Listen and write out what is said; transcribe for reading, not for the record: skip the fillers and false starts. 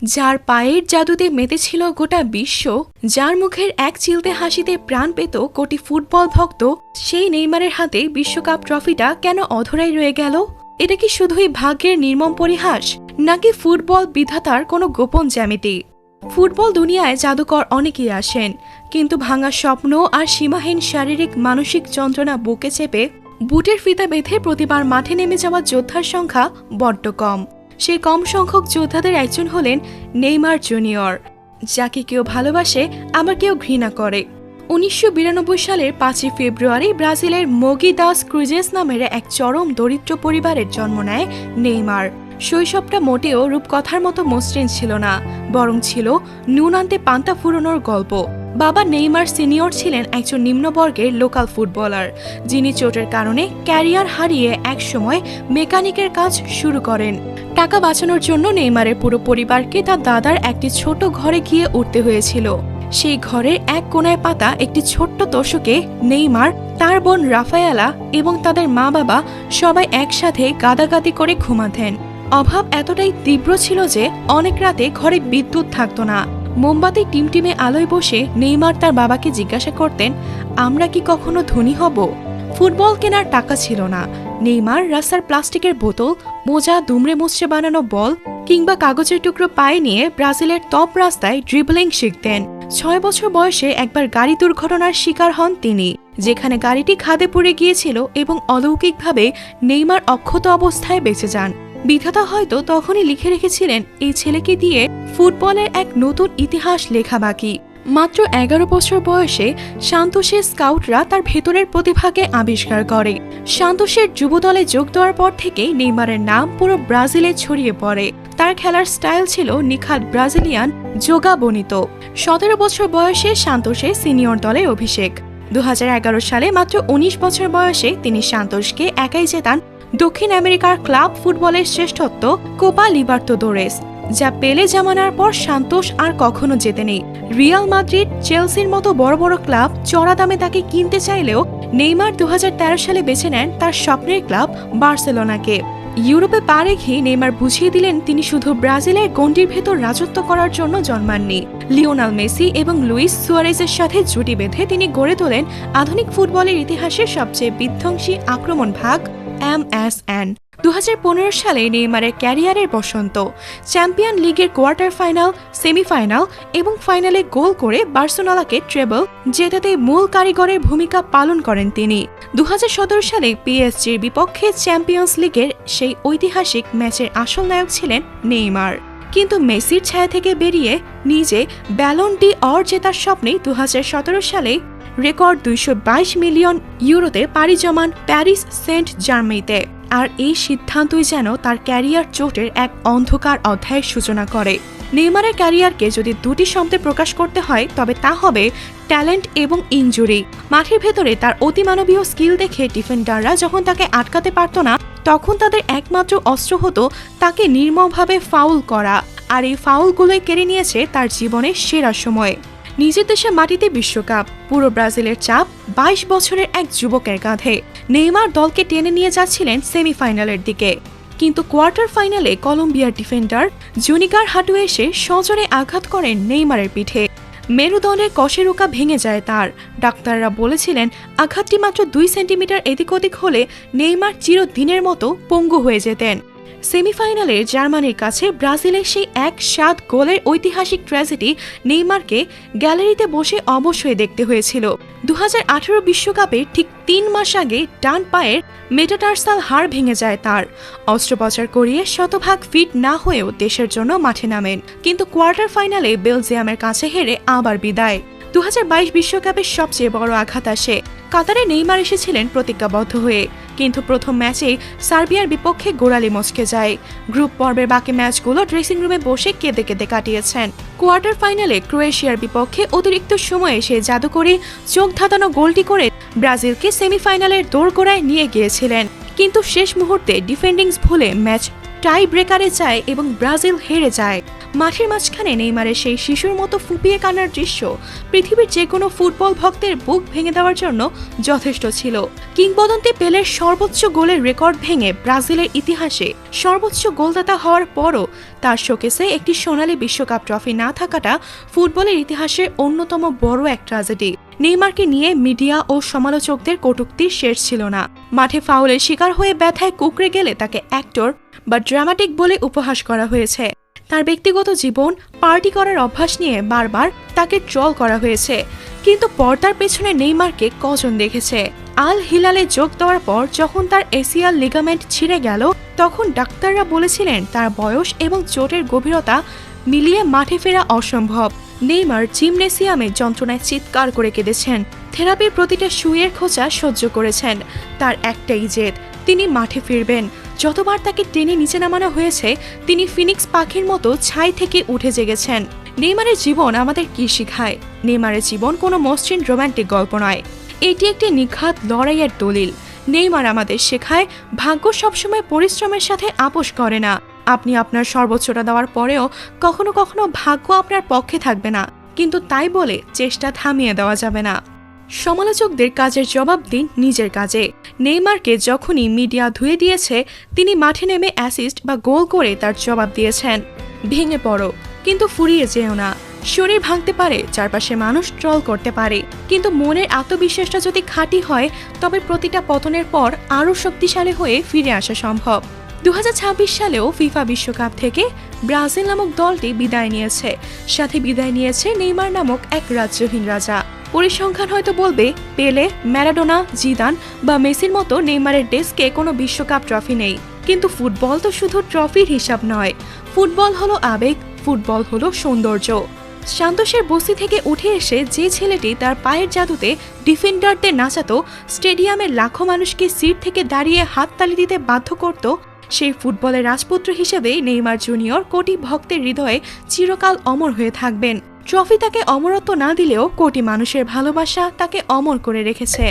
যার পায়ের জাদুতে মেতেছিল গোটা বিশ্ব, যার মুখের এক চিলতে হাসিতে প্রাণ পেত কোটি ফুটবল ভক্ত, সেই নেইমারের হাতে বিশ্বকাপ ট্রফিটা কেন অধরাই রয়ে গেল? এটা কি শুধুই ভাগ্যের নির্মম পরিহাস, নাকি ফুটবল বিধাতার কোনো গোপন জ্যামিতি? ফুটবল দুনিয়ায় জাদুকর অনেকেই আসেন, কিন্তু ভাঙা স্বপ্ন আর সীমাহীন শারীরিক মানসিক যন্ত্রণা বুকে চেপে বুটের ফিতা বেঁধে প্রতিবার মাঠে নেমে যাওয়া যোদ্ধার সংখ্যা বড্ড কম। সেই কম সংখ্যক যোদ্ধাদের একজন হলেন নেইমার জুনিয়র, যাকে কেউ ভালোবাসে আবার কেউ ঘৃণা করে। ১৯৯২ সালের ৫ই ফেব্রুয়ারি ব্রাজিলের মোগি দাস ক্রুজেস নামের এক চরম দরিদ্র পরিবারের জন্ম নেয় নেইমার। শৈশবটা মোটেও রূপকথার মতো মসৃণ ছিল না, বরং ছিল নুন আনতে পান্তা ফুরোনোর গল্প। বাবা নেইমার সিনিয়র ছিলেন একজন নিম্নবর্গের লোকাল ফুটবলার, যিনি চোটের কারণে ক্যারিয়ার হারিয়ে একসময় মেকানিকের কাজ শুরু করেন। টাকা বাঁচানোর জন্য নেইমারের পুরো পরিবারকে তার দাদার একটি ছোট ঘরে গিয়ে উঠতে হয়েছিল। সেই ঘরের এক কোণায় পাতা একটি ছোট্ট তোষকে নেইমার, তার বোন রাফায়েলা এবং তাদের মা বাবা সবাই একসাথে গাদাগাদি করে ঘুমাতেন। অভাব এতটাই তীব্র ছিল যে অনেক রাতে ঘরে বিদ্যুৎ থাকতো না। মোমবাতি টিমটিমে আলোয় বসে নেইমার তার বাবাকে জিজ্ঞাসা করতেন, আমরা কি কখনো ধনী হব? ফুটবল কেনার টাকা ছিল না। নেইমার রাস্তার প্লাস্টিকের বোতল, মোজা, দুমড়ে মুচড়ে বানানো বল কিংবা কাগজের টুকরো পায়ে নিয়ে ব্রাজিলের টপ রাস্তায় ড্রিবলিং শিখতেন। ৬ বছর বয়সে একবার গাড়ি দুর্ঘটনার শিকার হন তিনি, যেখানে গাড়িটি খাদে পড়ে গিয়েছিল এবং অলৌকিকভাবে নেইমার অক্ষত অবস্থায় বেঁচে যান। বিধাতা হয়তো তখনই লিখে রেখেছিলেন এই ছেলেকে দিয়ে ফুটবলের এক নতুন ইতিহাস লেখা বাকি। মাত্র ১১ বছর বয়সে সান্তোসের স্কাউটরা তার ভেতরের প্রতিভাকে আবিষ্কার করে। সান্তোসের যুবদলে যোগ দেওয়ার পর থেকেই নেইমারের নাম পুরো ব্রাজিলে ছড়িয়ে পড়ে। তার খেলার স্টাইল ছিল নিখাত ব্রাজিলিয়ান, যোগা বনিত। ১৭ বছর বয়সে সান্তোসের সিনিয়র দলে অভিষেক। ২০১১ সালে মাত্র ১৯ বছর বয়সে তিনি সান্তোসকে একাই জেতান দক্ষিণ আমেরিকার ক্লাব ফুটবলের শ্রেষ্ঠত্ব কোপা লিবার্তাদোরেস, যা পেলে জামানার পর সান্তোস আর কখনো জেতেনি। রিয়াল মাদ্রিদ, চেলসির মতো বড় বড় ক্লাব চড়া দামে তাকে কিনতে চাইলেও নেইমার ২০১৩ সালে বেছে নেন তার স্বপ্নের ক্লাব বার্সেলোনাকে। ইউরোপে পা রেখেই নেইমার বুঝিয়ে দিলেন তিনি শুধু ব্রাজিলের গণ্ডির ভেতর রাজত্ব করার জন্য জন্মাননি। লিওনেল মেসি এবং লুইস সুয়ারেজের সাথে জুটি বেঁধে তিনি গড়ে তোলেন আধুনিক ফুটবলের ইতিহাসের সবচেয়ে বিধ্বংসী আক্রমণ ভাগ MSN। ২০১৫ সালে নেইমারের ক্যারিয়ারের বসন্ত। চ্যাম্পিয়ন লিগের কোয়ার্টার ফাইনাল, সেমিফাইনাল এবং ফাইনালে গোল করে বার্সেলোনাকে ট্রেবল জেতাতে মূল কারিগরের ভূমিকা পালন করেন তিনি। ২০১৭ সালে পিএসজির বিপক্ষে চ্যাম্পিয়ন্স লিগের সেই ঐতিহাসিক ম্যাচের আসল নায়ক ছিলেন নেইমার। কিন্তু মেসির ছায়া থেকে বেরিয়ে নিজে ব্যালন ডি অর জেতার স্বপ্নে ২০১৭ সালে রেকর্ড ২২২ মিলিয়ন ইউরোতে পাড়ি জমান প্যারিস সেন্ট জার্মেইতে। আর এই সিদ্ধান্তই যেন তার ক্যারিয়ার চোটের এক অন্ধকার অধ্যায়ের সূচনা করে। নেইমারের ক্যারিয়ারকে যদি দুটি শব্দে প্রকাশ করতে হয় তবে তা হবে ট্যালেন্ট এবং ইনজুরি। মাঠের ভেতরে তার অতিমানবীয় স্কিল দেখে ডিফেন্ডাররা যখন তাকে আটকাতে পারত না, তখন তাদের একমাত্র অস্ত্র হতো তাকে নির্মমভাবে ফাউল করা। আর এই ফাউলগুলোই কেড়ে নিয়েছে তার জীবনের সেরা সময়। নিজের দেশের মাটিতে বিশ্বকাপ, পুরো ব্রাজিলের চাপ ২২ বছরের এক যুবকের কাঁধে। নেইমার দলকে টেনে নিয়ে যাচ্ছিলেন সেমিফাইনালের দিকে, কিন্তু কোয়ার্টার ফাইনালে কলম্বিয়ার ডিফেন্ডার জুনিগার হাঁটু এসে সজোরে আঘাত করেন নেইমারের পিঠে। মেরুদণ্ডের কশেরুকা ভেঙে যায় তার। ডাক্তাররা বলেছিলেন আঘাতটি মাত্র ২ সেন্টিমিটার এদিক ওদিক হলে নেইমার চিরদিনের মতো পঙ্গু হয়ে যেতেন। সেমিফাইনালে জার্মানির কাছে ব্রাজিলের সেই ১-৭ গোলের ঐতিহাসিক ট্র্যাজেডি নেইমারকে গ্যালারিতে বসে অবশ্যই দেখতে হয়েছিল। ২০১৮ বিশ্বকাপে ঠিক ৩ মাস আগে ডান পায়ের মেটাটার্সাল হাড় ভেঙে যায় তার। অস্ত্রোপচার করিয়ে শতভাগ ফিট না হয়েও দেশের জন্য মাঠে নামেন, কিন্তু কোয়ার্টার ফাইনালে বেলজিয়ামের কাছে হেরে আবার বিদায়। ২০২২ বিশ্বকাপের সবচেয়ে বড় আঘাত আসে। কাতারে নেইমার এসেছিলেন প্রতিজ্ঞাবদ্ধ হয়ে, কিন্তু প্রথম ম্যাচেই সার্বিয়ার বিপক্ষে গোড়ালি মচকে যায়। গ্রুপ পর্বের বাকি ম্যাচগুলো ড্রেসিং রুমে বসে কেঁদে কেঁদে কাটিয়েছেন। কোয়ার্টার ফাইনালে ক্রোয়েশিয়ার বিপক্ষে অতিরিক্ত সময়ে সে জাদুকরী চোখ ধাঁধানো গোলটি করে ব্রাজিলকে সেমিফাইনালের দোরগোড়ায় নিয়ে গিয়েছিলেন, কিন্তু শেষ মুহূর্তে ডিফেন্ডিংস ভুলে ম্যাচ টাই ব্রেকারে যায় এবং ব্রাজিল হেরে যায়। মাঠের মাঝখানে নেইমারের সেই শিশুর মতো ফুপিয়ে কান্নার দৃশ্য পৃথিবীর যে কোনো ফুটবল ভক্তের বুক ভেঙে দেওয়ার জন্য যথেষ্ট ছিল। কিংবদন্তি পেলের সর্বোচ্চ গোলের রেকর্ড ভেঙে ব্রাজিলের ইতিহাসে সর্বোচ্চ গোলদাতা হওয়ার পরও তার শোকেসে একটি সোনালী বিশ্বকাপ ট্রফি না থাকাটা ফুটবলের ইতিহাসের অন্যতম বড় এক ট্র্যাজেডি। নেইমারকে নিয়ে মিডিয়া ও সমালোচকদের কটূক্তির শেষ ছিল না। মাঠে ফাউলের শিকার হয়ে ব্যথায় কুঁকড়ে গেলে তাকে অ্যাক্টর বা ড্রামাটিক বলে উপহাস করা হয়েছে। তার ব্যক্তিগত জীবন, পার্টি করার অভ্যাস নিয়ে বারবার তাকে ট্রল করা হয়েছে। কিন্তু পর্দার পেছনে নেইমারকে কজন দেখেছে? আল হিলালে যোগ দেওয়ার পর যখন তার এসিএল লিগামেন্ট ছিঁড়ে গেল, তখন ডাক্তাররা বলেছিলেন তার বয়স এবং চোটের গভীরতা মিলিয়ে মাঠে ফেরা অসম্ভব। নেইমার জিমনেসিয়ামে যন্ত্রণায় চিৎকার করে কেঁদেছেন, থেরাপির প্রতিটা সুইয়ের খোঁচা সহ্য করেছেন। তার একটাই জেদ, তিনি মাঠে ফিরবেন। যতবার তাকে টেনে নিচে নামানো হয়েছে, তিনি ফিনিক্স পাখির মতো ছাই থেকে উঠে জেগেছেন। নেইমারের জীবন আমাদের কি শিখায়? নেইমারের জীবন কোনো মসৃণ রোমান্টিক গল্প নয়, এটি একটি নিখাত লড়াইয়ের দলিল। নেইমার আমাদের শেখায় ভাগ্য সবসময় পরিশ্রমের সাথে আপোষ করে না। আপনি আপনার সর্বোচ্চটা দেওয়ার পরেও কখনো কখনো ভাগ্য আপনার পক্ষে থাকবে না, কিন্তু তাই বলে চেষ্টা থামিয়ে দেওয়া যাবে না। সমালোচকদের কাজের জবাব দিন নিজের কাজে। নেইমারকে যখনই মিডিয়া ধুয়ে দিয়েছে, তিনি মাঠে নেমে অ্যাসিস্ট বা গোল করে তার জবাব দিয়েছেন। ভেঙে পড়ো, কিন্তু ফুরিয়ে যেও না। শরীর ভাঙতে পারে, চারপাশে মানুষ ট্রল করতে পারে, কিন্তু মনের আত্মবিশ্বাসটা যদি খাঁটি হয়, তবে প্রতিটা পতনের পর আরও শক্তিশালী হয়ে ফিরে আসা সম্ভব। 2026 সালেও ফিফা বিশ্বকাপ থেকে ব্রাজিল নামক দলটি বিদায় নিয়েছে, সাথে বিদায় নিয়েছে নেইমার নামক এক রাজ্যহীন রাজা। পরিসংখ্যান হয়তো বলবে পেলে, ম্যারাডোনা, জিদান বা মেসির মতো নেইমারের ডেস্কে কোনো বিশ্বকাপ ট্রফি নেই, কিন্তু ফুটবল তো শুধু ট্রফির হিসাব নয়। ফুটবল হলো আবেগ, ফুটবল হলো সৌন্দর্য। সান্তোসের বস্তি থেকে উঠে এসে যে ছেলেটি তার পায়ের জাদুতে ডিফেন্ডারদের নাচাতো, স্টেডিয়ামের লাখো মানুষকে সিট থেকে দাঁড়িয়ে হাততালি দিতে বাধ্য করত, সেই ফুটবলের রাজপুত্র হিসেবেই নেইমার জুনিয়র কোটি ভক্তের হৃদয়ে চিরকাল অমর হয়ে থাকবেন। ট্রফি তাকে অমরত্ব না দিলেও কোটি মানুষের ভালোবাসা তাকে অমর করে রেখেছে।